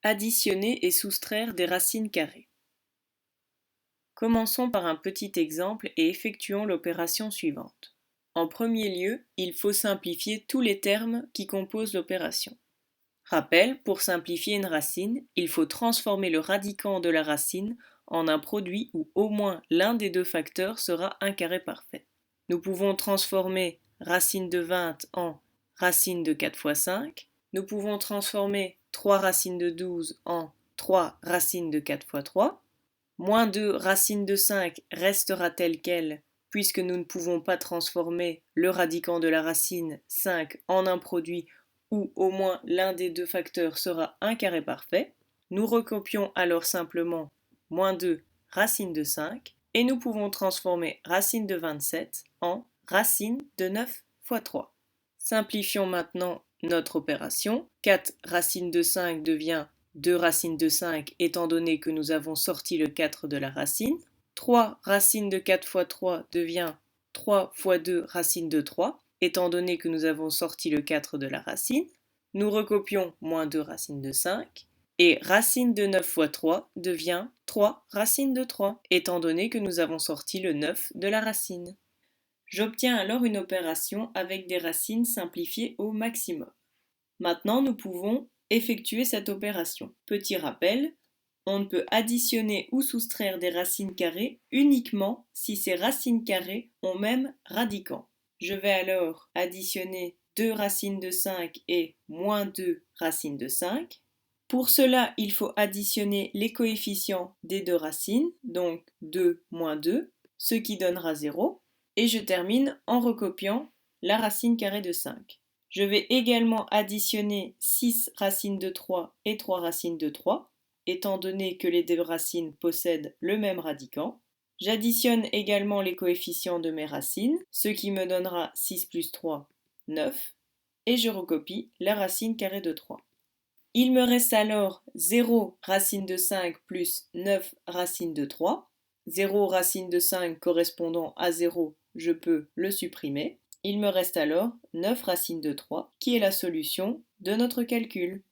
Additionner et soustraire des racines carrées. Commençons par un petit exemple et effectuons l'opération suivante. En premier lieu, il faut simplifier tous les termes qui composent l'opération. Rappel, pour simplifier une racine, il faut transformer le radicand de la racine en un produit où au moins l'un des deux facteurs sera un carré parfait. Nous pouvons transformer racine de 20 en racine de 4 fois 5. Nous pouvons transformer 3 racines de 12 en 3 racines de 4 fois 3. Moins 2 racine de 5 restera tel quel, puisque nous ne pouvons pas transformer le radicand de la racine 5 en un produit où au moins l'un des deux facteurs sera un carré parfait. Nous recopions alors simplement moins 2 racine de 5 et nous pouvons transformer racine de 27 en racine de 9 fois 3. Simplifions maintenant notre opération. 4 racine de 5 devient 2 racines de 5 étant donné que nous avons sorti le 4 de la racine. 3 racine de 4 fois 3 devient 3 fois 2 racine de 3 étant donné que nous avons sorti le 4 de la racine. Nous recopions moins 2 racine de 5 et racine de 9 fois 3 devient 3 racine de 3 étant donné que nous avons sorti le 9 de la racine. J'obtiens alors une opération avec des racines simplifiées au maximum. Maintenant, nous pouvons effectuer cette opération. Petit rappel, on ne peut additionner ou soustraire des racines carrées uniquement si ces racines carrées ont même radicand. Je vais alors additionner 2 racines de 5 et moins 2 racines de 5. Pour cela, il faut additionner les coefficients des deux racines, donc 2 moins 2, ce qui donnera 0. Et je termine en recopiant la racine carrée de 5. Je vais également additionner 6 racines de 3 et 3 racines de 3, étant donné que les deux racines possèdent le même radicand. J'additionne également les coefficients de mes racines, ce qui me donnera 6 plus 3, 9, et je recopie la racine carrée de 3. Il me reste alors 0 racine de 5 plus 9 racine de 3. 0 racine de 5 correspondant à 0, je peux le supprimer. Il me reste alors 9 racines de 3, qui est la solution de notre calcul.